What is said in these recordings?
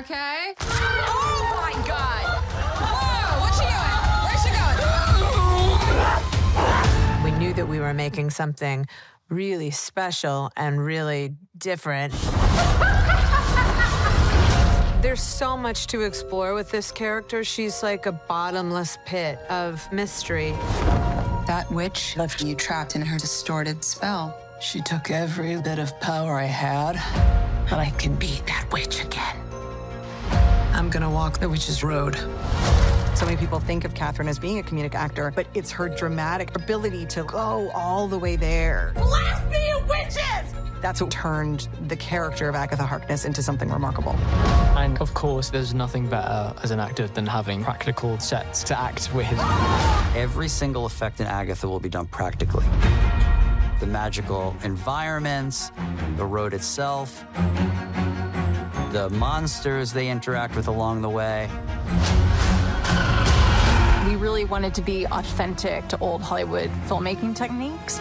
okay? Oh my God! Whoa, what's she doing? Where's she going? We knew that we were making something really special and really different. There's so much to explore with this character. She's like a bottomless pit of mystery. That witch left you trapped in her distorted spell. She took every bit of power I had, but I can be that witch again. I'm gonna walk the witch's road. So many people think of Kathryn as being a comedic actor, but it's her dramatic ability to go all the way there. Blast me, you witches! That's what turned the character of Agatha Harkness into something remarkable. And of course, there's nothing better as an actor than having practical sets to act with. Every single effect in Agatha will be done practically. The magical environments, the road itself, the monsters they interact with along the way. We really wanted to be authentic to old Hollywood filmmaking techniques.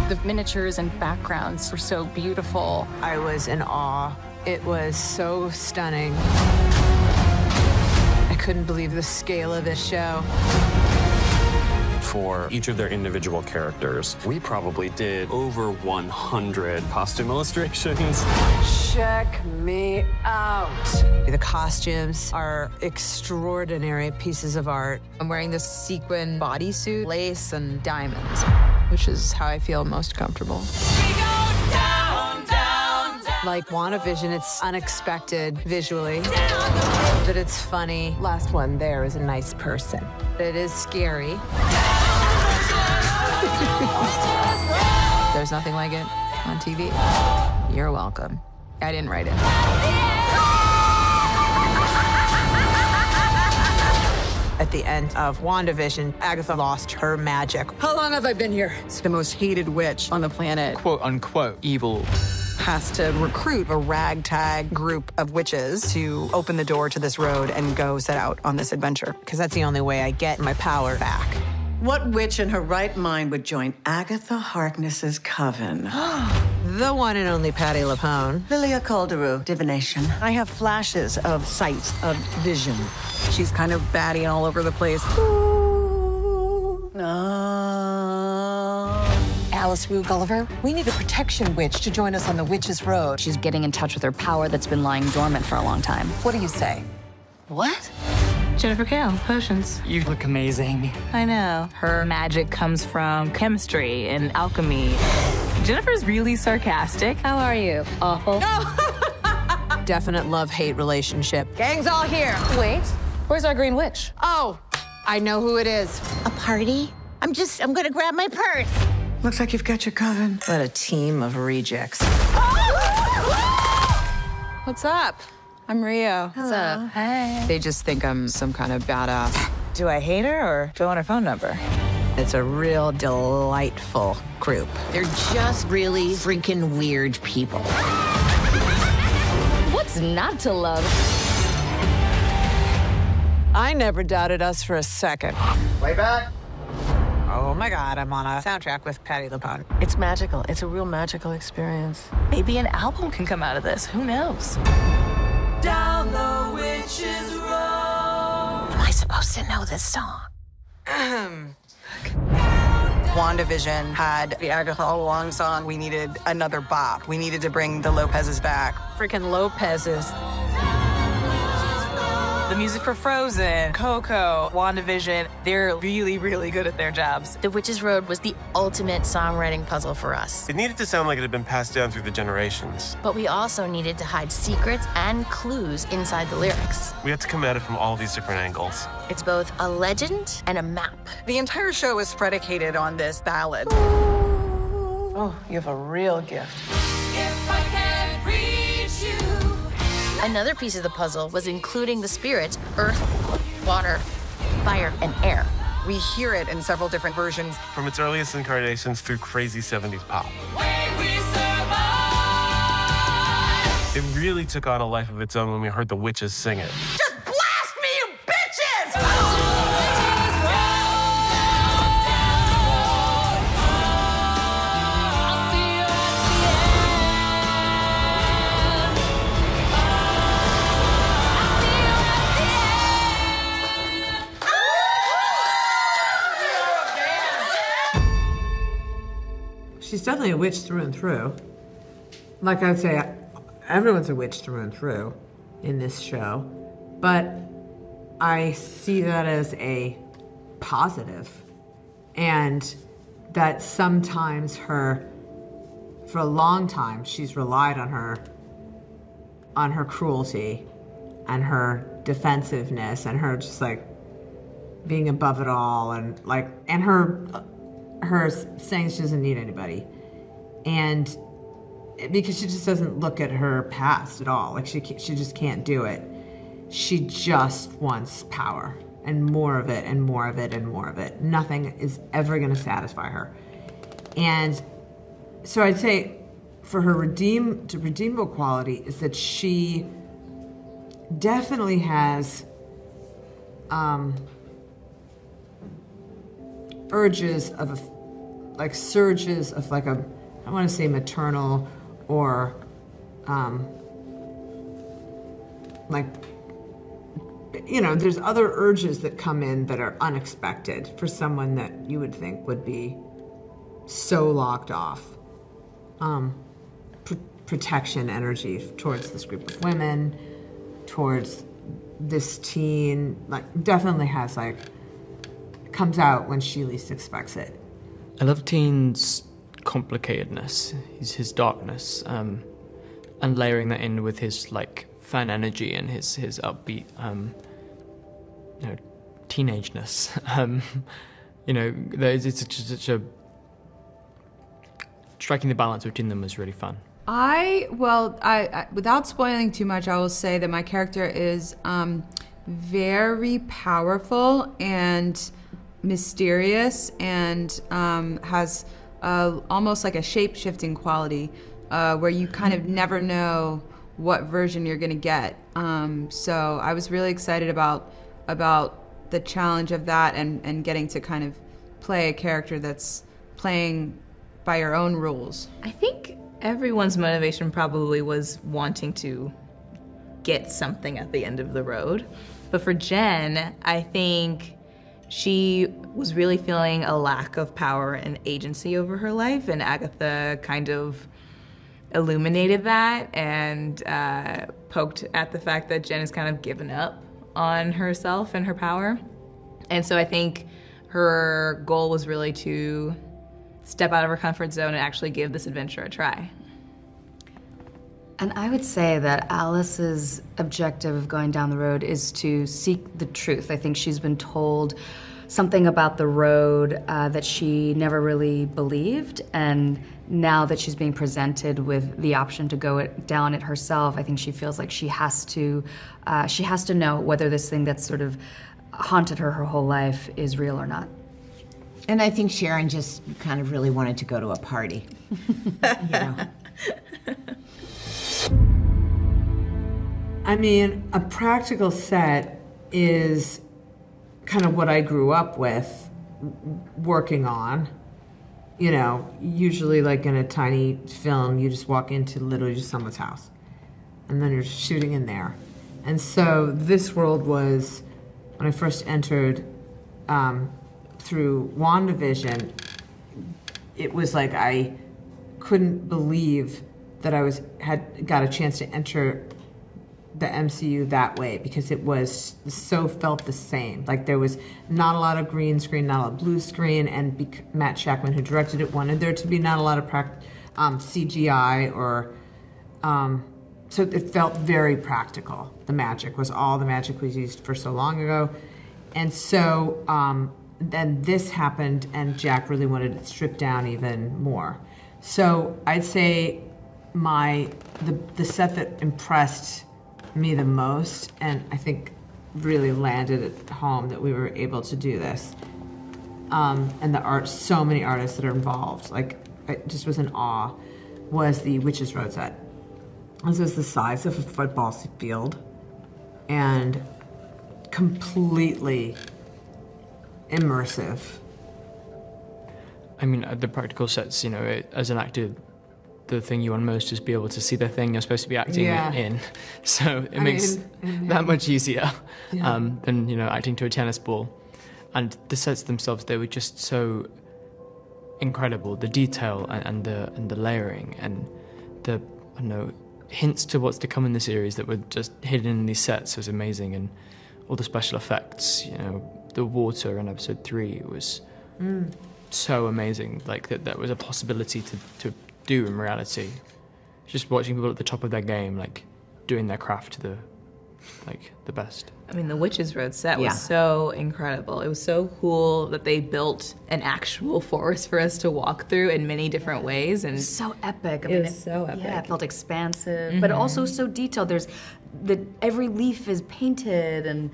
The miniatures and backgrounds were so beautiful. I was in awe. It was so stunning. I couldn't believe the scale of this show. For each of their individual characters, we probably did over 100 costume illustrations. Check me out. The costumes are extraordinary pieces of art. I'm wearing this sequin bodysuit, lace and diamonds, which is how I feel most comfortable. We go down, down, down. Like WandaVision, it's unexpected visually, Down. but it's funny. Last one there is a nice person. It is scary. There's nothing like it on TV. You're welcome. I didn't write it. At the end of WandaVision, Agatha lost her magic. How long have I been here? It's the most hated witch on the planet. Quote unquote evil. Has to recruit a ragtag group of witches to open the door to this road and go set out on this adventure. Because that's the only way I get my power back. What witch in her right mind would join Agatha Harkness's coven? The one and only Patti LuPone. Lilia, Calderu, divination. I have flashes of sight, of vision. She's kind of batty all over the place. Alice Wu-Gulliver, we need a protection witch to join us on the Witch's Road. She's getting in touch with her power that's been lying dormant for a long time. What do you say? What? Jennifer Kale, potions. You look amazing. I know. Her magic comes from chemistry and alchemy. Jennifer's really sarcastic. How are you? Awful. Definite love-hate relationship. Gang's all here. Wait, where's our green witch? Oh, I know who it is. A party? I'm gonna grab my purse. Looks like you've got your coven. What a team of rejects. What's up? I'm Rio. What's up? Hey. They just think I'm some kind of badass. Do I hate her or do I want her phone number? It's a real delightful group. They're just really freaking weird people. What's not to love? I never doubted us for a second. Way back. Oh my God, I'm on a soundtrack with Patti LuPone. It's magical. It's a real magical experience. Maybe an album can come out of this. Who knows? Down the witch's road. Am I supposed to know this song? WandaVision had the Agatha All Along song. We needed another bop. We needed to bring the Lopez's back. Freaking Lopez's. The music for Frozen, Coco, WandaVision, they're really, really good at their jobs. The Witch's Road was the ultimate songwriting puzzle for us. It needed to sound like it had been passed down through the generations. But we also needed to hide secrets and clues inside the lyrics. We had to come at it from all these different angles. It's both a legend and a map. The entire show is predicated on this ballad. Oh, you have a real gift. If I can't reach you. Another piece of the puzzle was including the spirits, earth, water, fire, and air. We hear it in several different versions. From its earliest incarnations through crazy 70s pop. Way we survive. It really took on a life of its own when we heard the witches sing it. Just blast me, you bitches! she's definitely a witch through and through. Like I would say, everyone's a witch through and through in this show, but I see that as a positive, and that sometimes for a long time, she's relied on her cruelty and her defensiveness and her just like being above it all, and her saying she doesn't need anybody, and because she just doesn't look at her past at all. Like she just can't do it. She just wants power and more of it and more of it and more of it. Nothing is ever going to satisfy her. And so I'd say for her redeemable quality is that she definitely has urges of surges of like a, I want to say maternal or there's other urges that come in that are unexpected for someone that you would think would be so locked off. Protection energy towards this group of women, towards this teen, definitely has comes out when she least expects it. I love Teen's complicatedness, his darkness, and layering that in with his fun energy and his upbeat, teenageness. It's such a striking the balance between them was really fun. I without spoiling too much, I will say that my character is very powerful and mysterious, and has almost like a shape-shifting quality, where you kind of never know what version you're going to get. So I was really excited about the challenge of that, and getting to kind of play a character that's playing by your own rules. I think everyone's motivation probably was wanting to get something at the end of the road. But for Jen, I think she was really feeling a lack of power and agency over her life, and Agatha kind of illuminated that and poked at the fact that Jen has kind of given up on herself and her power. And so I think her goal was really to step out of her comfort zone and actually give this adventure a try. And I would say that Alice's objective of going down the road is to seek the truth. I think she's been told something about the road that she never really believed, and now that she's being presented with the option to go down it herself, I think she feels like she has to know whether this thing that's sort of haunted her whole life is real or not. And I think Sharon just kind of really wanted to go to a party. I mean, a practical set is kind of what I grew up with, working on. Usually in a tiny film, you just walk into literally just someone's house, and then you're shooting in there. And so this world was, when I first entered through WandaVision, it was like I couldn't believe that I had got a chance to enter the MCU that way, because it was felt the same. There was not a lot of green screen, not a lot of blue screen, and Matt Shakman, who directed it, wanted there to be not a lot of CGI or so it felt very practical. The magic was used for so long ago, and so then this happened, and Jack really wanted it stripped down even more. So I'd say the set that impressed me the most, and I think really landed at home that we were able to do this, and the art, so many artists that are involved, I just was in awe, was the Witch's Road set. This is the size of a football field and completely immersive. I mean, the practical sets, as an actor, the thing you want most is be able to see the thing you're supposed to be acting in. So it makes that much easier than, acting to a tennis ball. And the sets themselves, they were just so incredible. The detail and the layering and the, I don't know, hints to what's to come in the series that were just hidden in these sets was amazing, and all the special effects, you know, the water in episode 3 was so amazing, like that was a possibility to do in reality. Just watching people at the top of their game, like doing their craft to the best. I mean, the Witches Road set was so incredible. It was so cool that they built an actual forest for us to walk through in many different ways. And so epic. It was so epic. Yeah, it felt expansive, but also so detailed. Every leaf is painted, and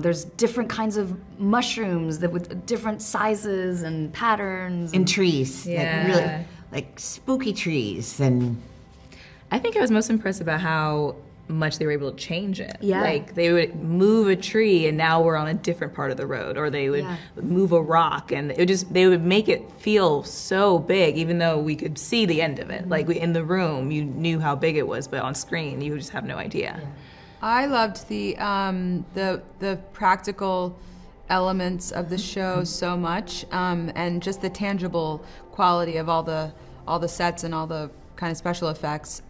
there's different kinds of mushrooms that with different sizes and patterns. And trees. Like really, like spooky trees. And I think I was most impressed about how much they were able to change it. Yeah. Like they would move a tree and now we're on a different part of the road, or they would move a rock and they would make it feel so big, even though we could see the end of it. Like in the room, you knew how big it was, but on screen, you just have no idea. Yeah. I loved the practical elements of the show so much, and just the tangible quality of all the sets and all the kind of special effects.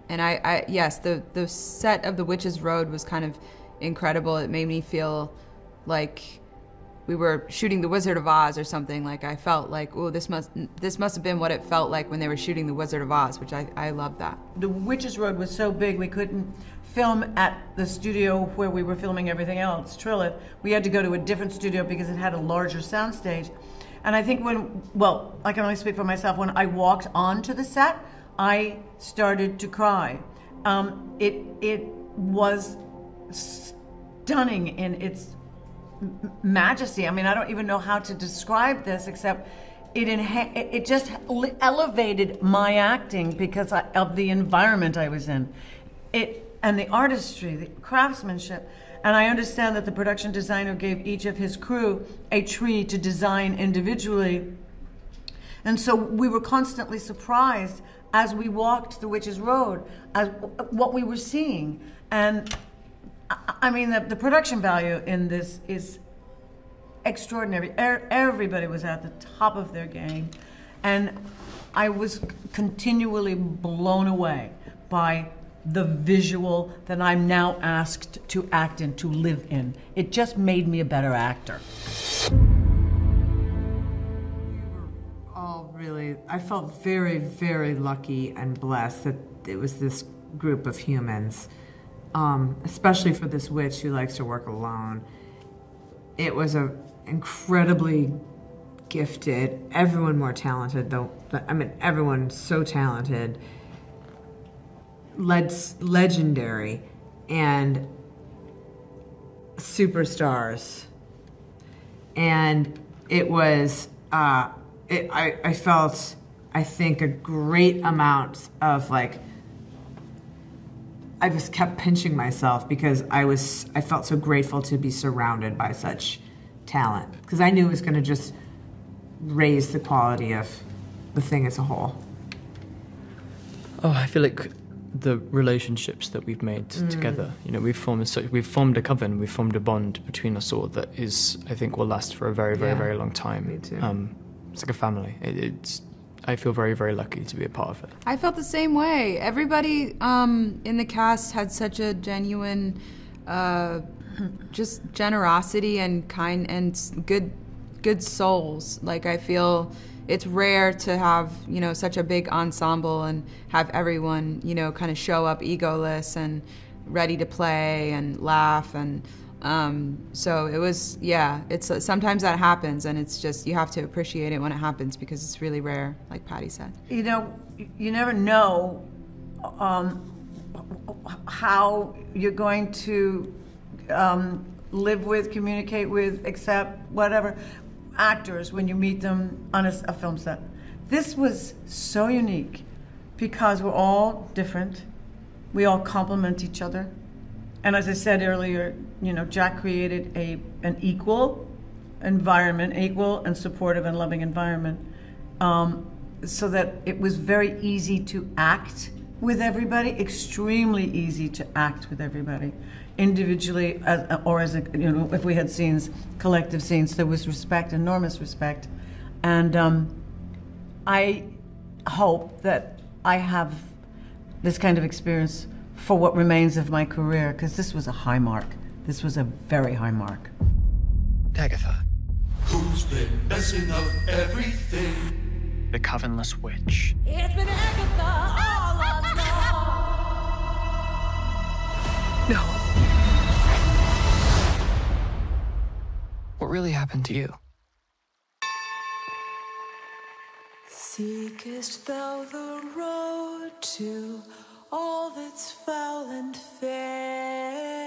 And yes, the set of the Witches Road was kind of incredible. It made me feel like we were shooting The Wizard of Oz or something. Like I felt like, oh, this must have been what it felt like when they were shooting The Wizard of Oz, which I love that. The Witches Road was so big we couldn't film at the studio where we were filming everything else, Trilith. We had to go to a different studio because it had a larger soundstage. And I think I can only speak for myself, when I walked onto the set, I started to cry. It was stunning in its majesty. I mean, I don't even know how to describe this, except it just elevated my acting because of the environment I was in. And the artistry, the craftsmanship. And I understand that the production designer gave each of his crew a tree to design individually. And so we were constantly surprised as we walked the Witches Road as what we were seeing. And I mean, the production value in this is extraordinary. Everybody was at the top of their game. And I was continually blown away by the visual that I'm now asked to act in, to live in. It just made me a better actor. I felt very, very lucky and blessed that it was this group of humans, especially for this witch who likes to work alone. It was a incredibly gifted, everyone more talented though, I mean, everyone so talented, legendary, and superstars. And it was, I felt, I think, a great amount of like, I just kept pinching myself because I felt so grateful to be surrounded by such talent, because I knew it was going to just raise the quality of the thing as a whole. Oh, I feel like the relationships that we've made together, you know, we've formed a coven, we've formed a bond between us all that is, I think, will last for a very, very, very long time. Me too. It's like a family. I feel very, very lucky to be a part of it. I felt the same way. Everybody in the cast had such a genuine, just generosity and kind and good souls. Like, I feel it's rare to have, you know, such a big ensemble and have everyone, you know, kind of show up egoless and ready to play and laugh. And so it was, it's sometimes that happens, and it's just, you have to appreciate it when it happens because it's really rare, like Patti said. You know, you never know how you're going to live with, communicate with, accept, whatever, actors when you meet them on a film set. This was so unique because we're all different. We all complement each other. And as I said earlier, you know, Jac created an equal environment, equal and supportive and loving environment, so that it was very easy to act with everybody, extremely easy to act with everybody, individually or as a, you know, if we had scenes, collective scenes, there was respect, enormous respect. And I hope that I have this kind of experience for what remains of my career, because this was a high mark. This was a very high mark. Agatha. Who's been messing up everything? The Covenless Witch. It's been Agatha all along. No. What really happened to you? Seekest thou the road to all that's foul and fair?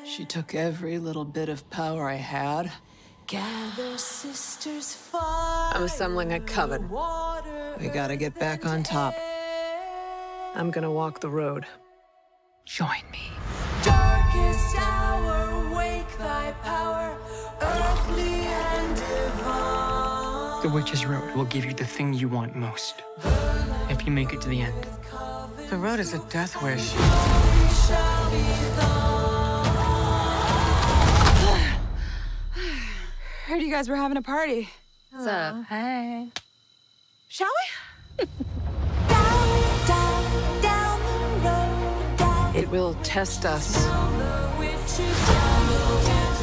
She took every little bit of power I had. Gather sisters far. I'm assembling a coven. We gotta get back on top. I'm gonna walk the road. Join me. Darkest hour, wake thy power, earthly and divine. The Witch's Road will give you the thing you want most. If you make it to the end. The road is a death wish. Heard you guys were having a party. What's up? Hey. Shall we? It will test us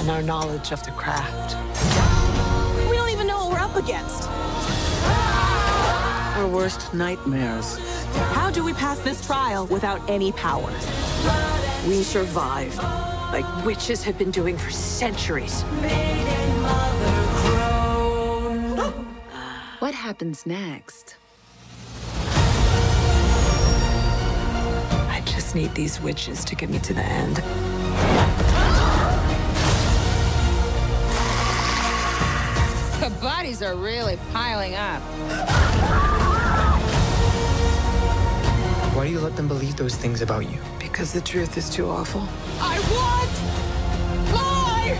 and our knowledge of the craft. We don't even know what we're up against. Our worst nightmares. How do we pass this trial without any power? We survived, like witches have been doing for centuries. What happens next? I just need these witches to get me to the end. The bodies are really piling up. Why do you let them believe those things about you? Because the truth is too awful. I want my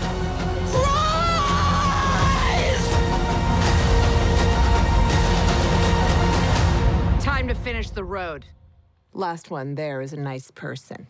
prize! Time to finish the road. Last one there is a nice person.